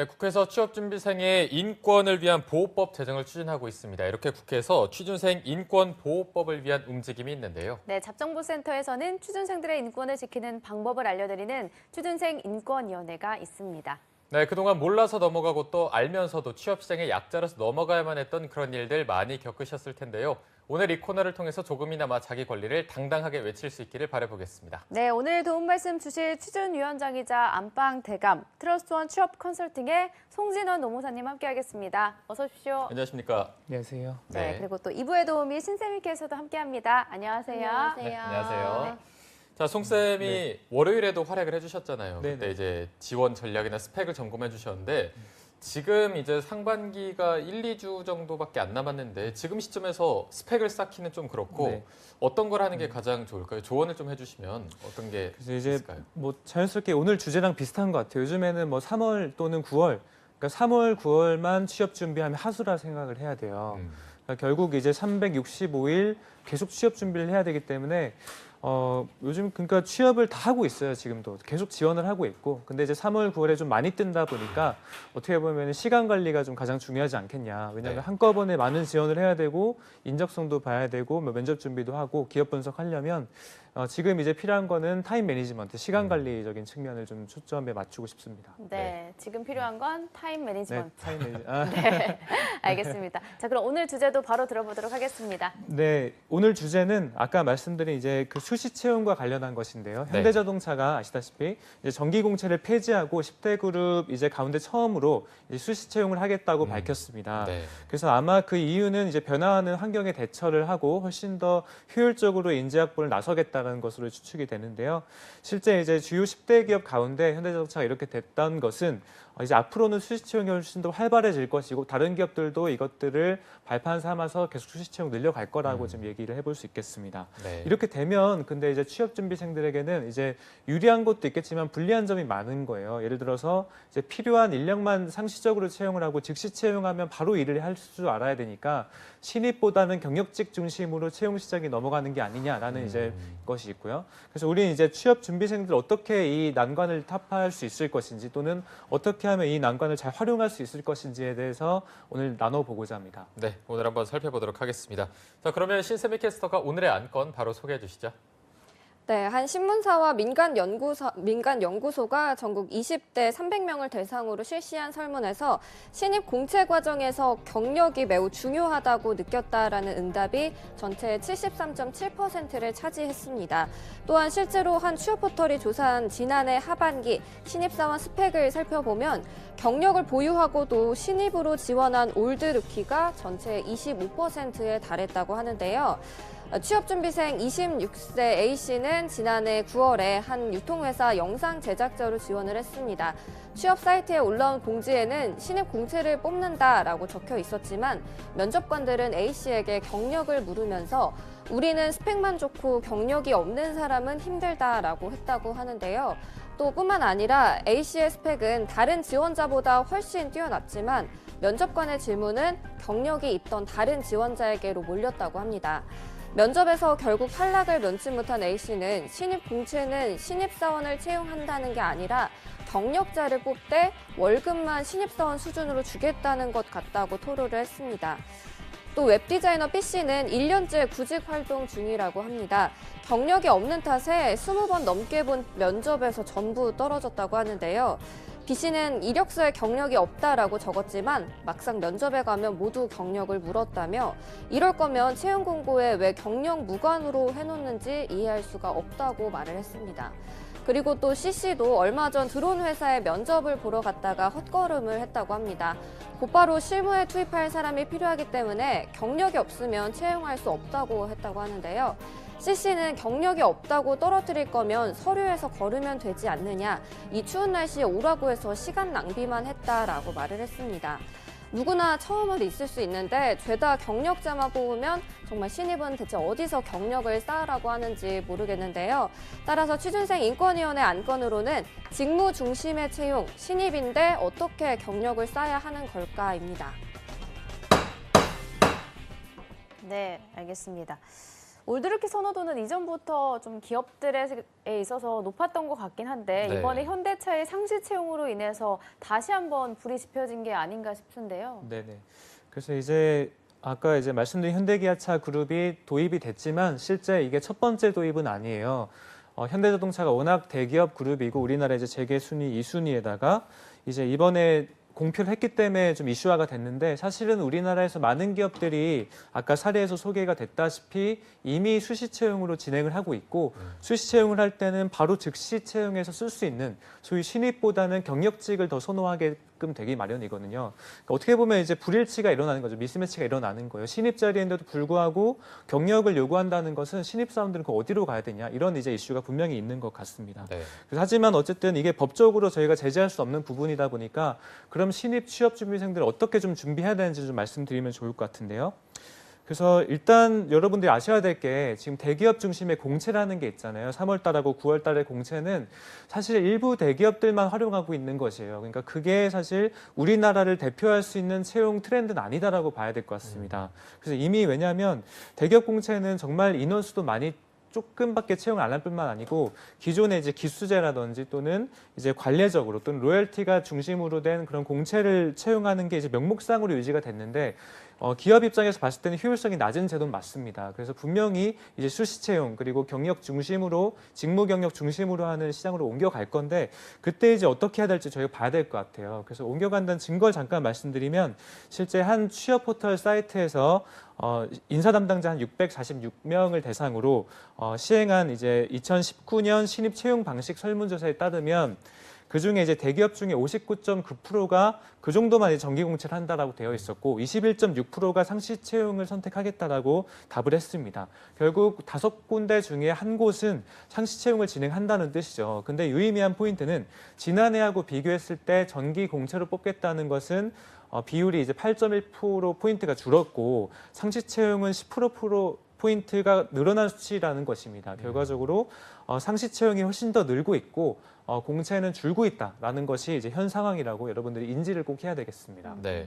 네, 국회에서 취업준비생의 인권을 위한 보호법 제정을 추진하고 있습니다. 이렇게 국회에서 취준생 인권보호법을 위한 움직임이 있는데요. 네, 잡정부센터에서는 취준생들의 인권을 지키는 방법을 알려드리는 취준생 인권위원회가 있습니다. 네, 그동안 몰라서 넘어가고 또 알면서도 취업 시장에 약자로서 넘어가야만 했던 그런 일들 많이 겪으셨을 텐데요. 오늘 이 코너를 통해서 조금이나마 자기 권리를 당당하게 외칠 수 있기를 바라보겠습니다. 네, 오늘 도움 말씀 주실 취준위원장이자 안방 대감 트러스트원 취업 컨설팅의 송진원 노무사님 함께하겠습니다. 어서 오십시오. 안녕하십니까? 안녕하세요. 네, 그리고 또 2부의 도우미 신세미께서도 함께합니다. 안녕하세요. 안녕하세요. 자, 송쌤이 월요일에도 활약을 해주셨잖아요. 그때 이제 지원 전략이나 스펙을 점검해 주셨는데 지금 이제 상반기가 1, 2주 정도밖에 안 남았는데 지금 시점에서 스펙을 쌓기는 좀 그렇고 어떤 걸 하는 게 가장 좋을까요? 조언을 좀 해주시면 어떤 게 그래서 이제 있을까요? 뭐 자연스럽게 오늘 주제랑 비슷한 것 같아요. 요즘에는 뭐 3월 또는 9월, 그러니까 3월, 9월만 취업 준비하면 하수라 생각을 해야 돼요. 그러니까 결국 이제 365일 계속 취업 준비를 해야 되기 때문에 요즘 그러니까 취업을 다 하고 있어요. 지금도 계속 지원을 하고 있고. 근데 이제 3월, 9월에 좀 많이 뜬다 보니까 어떻게 보면 시간 관리가 좀 가장 중요하지 않겠냐. 왜냐하면 한꺼번에 많은 지원을 해야 되고 인적성도 봐야 되고 뭐 면접 준비도 하고 기업 분석하려면 지금 이제 필요한 거는 타임 매니지먼트, 시간 관리적인 측면을 좀 초점에 맞추고 싶습니다. 네, 지금 필요한 건 타임 매니지먼트. 타임 매니지. 네, 알겠습니다. 자, 그럼 오늘 주제도 바로 들어보도록 하겠습니다. 네, 오늘 주제는 아까 말씀드린 이제 그 수시 채용과 관련한 것인데요. 현대자동차가 아시다시피 이제 정기 공채를 폐지하고 10대 그룹 이제 가운데 처음으로 이제 수시 채용을 하겠다고 밝혔습니다. 그래서 아마 그 이유는 이제 변화하는 환경에 대처를 하고 훨씬 더 효율적으로 인재 확보를 나서겠다는 것으로 추측이 되는데요. 실제 이제 주요 10대 기업 가운데 현대자동차가 이렇게 됐던 것은 이제 앞으로는 수시 채용이 훨씬 더 활발해질 것이고 다른 기업들도 이것들을 발판 삼아서 계속 수시 채용 늘려갈 거라고 좀 얘기를 해볼 수 있겠습니다. 이렇게 되면 근데 이제 취업 준비생들에게는 이제 유리한 것도 있겠지만 불리한 점이 많은 거예요. 예를 들어서 이제 필요한 인력만 상시적으로 채용을 하고 즉시 채용하면 바로 일을 할 줄 알아야 되니까 신입보다는 경력직 중심으로 채용 시작이 넘어가는 게 아니냐라는 이제 것이 있고요. 그래서 우리는 이제 취업 준비생들 어떻게 이 난관을 타파할 수 있을 것인지 또는 어떻게 하면 이 난관을 잘 활용할 수 있을 것인지에 대해서 오늘 나눠보고자 합니다. 네, 오늘 한번 살펴보도록 하겠습니다. 자, 그러면 신세미 캐스터가 오늘의 안건 바로 소개해 주시죠. 네, 한 신문사와 민간 연구소가 전국 20대 300명을 대상으로 실시한 설문에서 신입 공채 과정에서 경력이 매우 중요하다고 느꼈다라는 응답이 전체의 73.7%를 차지했습니다. 또한 실제로 한 취업 포털이 조사한 지난해 하반기 신입사원 스펙을 살펴보면 경력을 보유하고도 신입으로 지원한 올드 루키가 전체의 25%에 달했다고 하는데요. 취업준비생 26세 A씨는 지난해 9월에 한 유통회사 영상 제작자로 지원을 했습니다. 취업 사이트에 올라온 공지에는 신입 공채를 뽑는다라고 적혀 있었지만 면접관들은 A씨에게 경력을 물으면서 우리는 스펙만 좋고 경력이 없는 사람은 힘들다라고 했다고 하는데요. 또 뿐만 아니라 A씨의 스펙은 다른 지원자보다 훨씬 뛰어났지만 면접관의 질문은 경력이 있던 다른 지원자에게로 몰렸다고 합니다. 면접에서 결국 탈락을 면치 못한 A씨는 신입 공채는 신입사원을 채용한다는 게 아니라 경력자를 뽑되 월급만 신입사원 수준으로 주겠다는 것 같다고 토로를 했습니다. 또 웹디자이너 B씨는 1년째 구직 활동 중이라고 합니다. 경력이 없는 탓에 20번 넘게 본 면접에서 전부 떨어졌다고 하는데요. B씨는 이력서에 경력이 없다라고 적었지만 막상 면접에 가면 모두 경력을 물었다며 이럴 거면 채용 공고에 왜 경력 무관으로 해놓는지 이해할 수가 없다고 말을 했습니다. 그리고 또 C씨도 얼마 전 들어온 회사에 면접을 보러 갔다가 헛걸음을 했다고 합니다. 곧바로 실무에 투입할 사람이 필요하기 때문에 경력이 없으면 채용할 수 없다고 했다고 하는데요. C씨는 경력이 없다고 떨어뜨릴 거면 서류에서 걸으면 되지 않느냐, 이 추운 날씨에 오라고 해서 시간 낭비만 했다라고 말을 했습니다. 누구나 처음은 있을 수 있는데 죄다 경력자만 뽑으면 정말 신입은 대체 어디서 경력을 쌓으라고 하는지 모르겠는데요. 따라서 취준생 인권위원회 안건으로는 직무 중심의 채용, 신입인데 어떻게 경력을 쌓아야 하는 걸까입니다. 네, 알겠습니다. 올드르키 선호도는 이전부터 좀 기업들에 있어서 높았던 것 같긴 한데 네. 이번에 현대차의 상시 채용으로 인해서 다시 한번 불이 지펴진 게 아닌가 싶은데요. 네네. 그래서 이제 아까 이제 말씀드린 현대기아차 그룹이 도입이 됐지만 실제 이게 첫 번째 도입은 아니에요. 현대자동차가 워낙 대기업 그룹이고 우리나라 이제 재계 순위 2순위에다가 이제 이번에 공표를 했기 때문에 좀 이슈화가 됐는데 사실은 우리나라에서 많은 기업들이 아까 사례에서 소개가 됐다시피 이미 수시 채용으로 진행을 하고 있고 수시 채용을 할 때는 바로 즉시 채용해서 쓸 수 있는 소위 신입보다는 경력직을 더 선호하게끔 되기 마련이거든요. 그러니까 어떻게 보면 이제 불일치가 일어나는 거죠. 미스매치가 일어나는 거예요. 신입 자리인데도 불구하고 경력을 요구한다는 것은 신입 사원들은 그 어디로 가야 되냐 이런 이제 이슈가 분명히 있는 것 같습니다. 네. 하지만 어쨌든 이게 법적으로 저희가 제재할 수 없는 부분이다 보니까 그럼 신입 취업 준비생들 어떻게 좀 준비해야 되는지 좀 말씀드리면 좋을 것 같은데요. 그래서 일단 여러분들이 아셔야 될 게 지금 대기업 중심의 공채라는 게 있잖아요. 3월 달하고 9월 달의 공채는 사실 일부 대기업들만 활용하고 있는 것이에요. 그러니까 그게 사실 우리나라를 대표할 수 있는 채용 트렌드는 아니다라고 봐야 될 것 같습니다. 그래서 이미 왜냐하면 대기업 공채는 정말 인원수도 많이 조금밖에 채용을 안 할 뿐만 아니고 기존의 이제 기수제라든지 또는 이제 관례적으로 또는 로열티가 중심으로 된 그런 공채를 채용하는 게 이제 명목상으로 유지가 됐는데 기업 입장에서 봤을 때는 효율성이 낮은 제도는 맞습니다. 그래서 분명히 이제 수시 채용 그리고 경력 중심으로 직무 경력 중심으로 하는 시장으로 옮겨갈 건데 그때 이제 어떻게 해야 될지 저희가 봐야 될 것 같아요. 그래서 옮겨간다는 증거를 잠깐 말씀드리면 실제 한 취업 포털 사이트에서 인사 담당자 한 646명을 대상으로 시행한 이제 2019년 신입 채용 방식 설문조사에 따르면 그중에 이제 대기업 중에 59.9%가 그 정도만 이제 정기 공채를 한다라고 되어 있었고 21.6%가 상시 채용을 선택하겠다라고 답을 했습니다. 결국 5군데 중에 한 곳은 상시 채용을 진행한다는 뜻이죠. 근데 유의미한 포인트는 지난해하고 비교했을 때 정기 공채로 뽑겠다는 것은 비율이 이제 8.1% 포인트가 줄었고 상시 채용은 10% 포인트가 늘어난 수치라는 것입니다. 결과적으로 상시 채용이 훨씬 더 늘고 있고 공채는 줄고 있다라는 것이 이제 현 상황이라고 여러분들이 인지를 꼭 해야 되겠습니다. 네.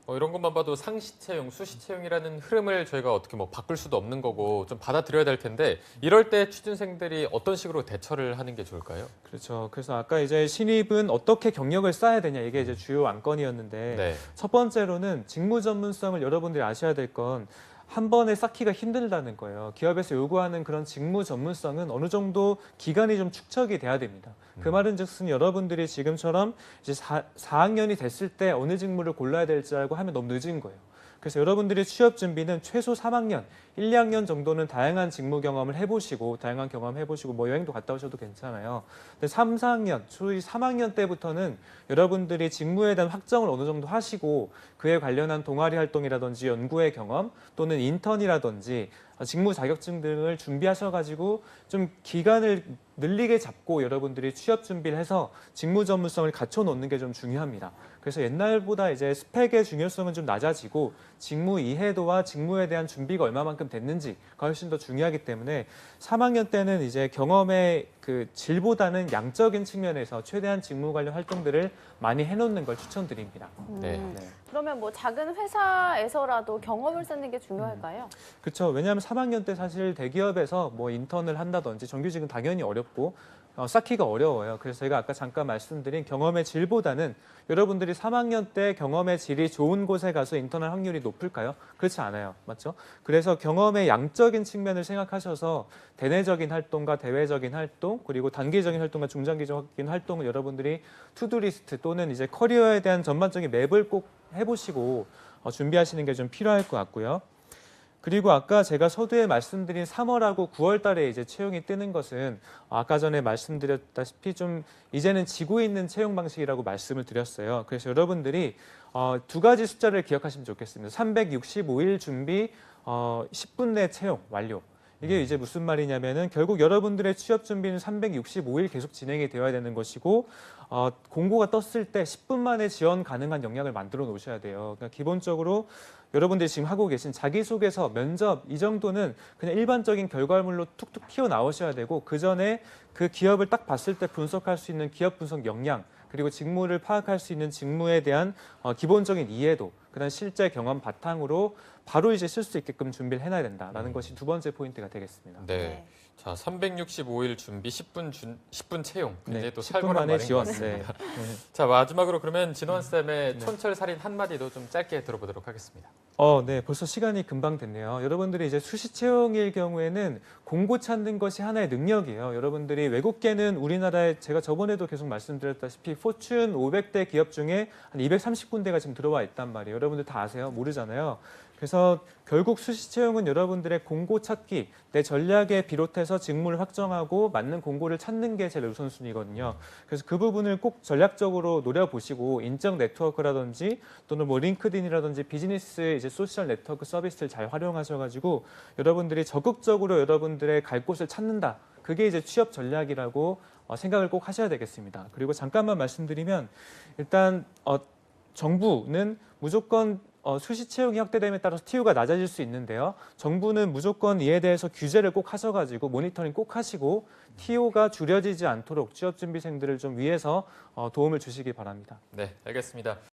이런 것만 봐도 상시 채용, 수시 채용이라는 흐름을 저희가 어떻게 뭐 바꿀 수도 없는 거고 좀 받아들여야 될 텐데 이럴 때 취준생들이 어떤 식으로 대처를 하는 게 좋을까요? 그렇죠. 그래서 아까 이제 신입은 어떻게 경력을 쌓아야 되냐 이게 이제 주요 안건이었는데 네. 첫 번째로는 직무 전문성을 여러분들이 아셔야 될 건 한 번에 쌓기가 힘들다는 거예요. 기업에서 요구하는 그런 직무 전문성은 어느 정도 기간이 좀 축적이 돼야 됩니다. 그 말은 즉슨 여러분들이 지금처럼 이제 4학년이 됐을 때 어느 직무를 골라야 될지 알고 하면 너무 늦은 거예요. 그래서 여러분들이 취업 준비는 최소 3학년, 1, 2학년 정도는 다양한 직무 경험을 해보시고 다양한 경험 해보시고 뭐 여행도 갔다 오셔도 괜찮아요. 근데 3, 4학년, 소위 3학년 때부터는 여러분들이 직무에 대한 확정을 어느 정도 하시고 그에 관련한 동아리 활동이라든지 연구의 경험 또는 인턴이라든지 직무 자격증 등을 준비하셔가지고 좀 기간을 늘리게 잡고 여러분들이 취업 준비를 해서 직무 전문성을 갖춰놓는 게 좀 중요합니다. 그래서 옛날보다 이제 스펙의 중요성은 좀 낮아지고 직무 이해도와 직무에 대한 준비가 얼마만큼 됐는지가 훨씬 더 중요하기 때문에 3학년 때는 이제 경험의 그 질보다는 양적인 측면에서 최대한 직무 관련 활동들을 많이 해놓는 걸 추천드립니다. 네. 그러면 뭐 작은 회사에서라도 경험을 쌓는 게 중요할까요? 그렇죠. 왜냐하면 3학년 때 사실 대기업에서 뭐 인턴을 한다든지 정규직은 당연히 어렵고 쌓기가 어려워요. 그래서 제가 아까 잠깐 말씀드린 경험의 질보다는 여러분들이 3학년 때 경험의 질이 좋은 곳에 가서 인턴할 확률이 높을까요? 그렇지 않아요. 맞죠? 그래서 경험의 양적인 측면을 생각하셔서 대내적인 활동과 대외적인 활동 그리고 단기적인 활동과 중장기적인 활동을 여러분들이 투두리스트 또는 이제 커리어에 대한 전반적인 맵을 꼭 해보시고 준비하시는 게 좀 필요할 것 같고요. 그리고 아까 제가 서두에 말씀드린 3월하고 9월 달에 이제 채용이 뜨는 것은 아까 전에 말씀드렸다시피 좀 이제는 지고 있는 채용 방식이라고 말씀을 드렸어요. 그래서 여러분들이 두 가지 숫자를 기억하시면 좋겠습니다. 365일 준비, 10분 내 채용 완료. 이게 이제 무슨 말이냐면은 결국 여러분들의 취업 준비는 365일 계속 진행이 되어야 되는 것이고 공고가 떴을 때 10분 만에 지원 가능한 역량을 만들어 놓으셔야 돼요. 그러니까 기본적으로 여러분들이 지금 하고 계신 자기소개서, 면접 이 정도는 그냥 일반적인 결과물로 툭툭 튀어나오셔야 되고 그 전에 그 기업을 딱 봤을 때 분석할 수 있는 기업 분석 역량 그리고 직무를 파악할 수 있는 직무에 대한 기본적인 이해도, 그다음 실제 경험 바탕으로 바로 이제 쓸 수 있게끔 준비를 해놔야 된다라는 것이 두 번째 포인트가 되겠습니다. 네. 자, 365일 준비, 10분 채용. 굉장히 또 10분 살벌한 만에 말인 것 지원. 같습니다. 네. 자, 마지막으로 그러면 진원쌤의 촌철살인 한마디도 좀 짧게 들어보도록 하겠습니다. 네, 벌써 시간이 금방 됐네요. 여러분들이 이제 수시 채용일 경우에는 공고 찾는 것이 하나의 능력이에요. 여러분들이 외국계는 우리나라에 제가 저번에도 계속 말씀드렸다시피 포춘 500대 기업 중에 한 230군데가 지금 들어와 있단 말이에요. 여러분들 다 아세요? 모르잖아요. 그래서 결국 수시 채용은 여러분들의 공고 찾기, 내 전략에 비롯해서 직무를 확정하고 맞는 공고를 찾는 게 제일 우선순위거든요. 그래서 그 부분을 꼭 전략적으로 노려보시고 인적 네트워크라든지 또는 뭐 링크드인이라든지 비즈니스 이제 소셜 네트워크 서비스를 잘 활용하셔가지고 여러분들이 적극적으로 여러분들의 갈 곳을 찾는다. 그게 이제 취업 전략이라고 생각을 꼭 하셔야 되겠습니다. 그리고 잠깐만 말씀드리면 일단 정부는 무조건 수시 채용이 확대됨에 따라서 TU가 낮아질 수 있는데요. 정부는 무조건 이에 대해서 규제를 꼭 하셔가지고 모니터링 꼭 하시고 TU가 줄여지지 않도록 취업준비생들을 좀 위해서 도움을 주시기 바랍니다. 네, 알겠습니다.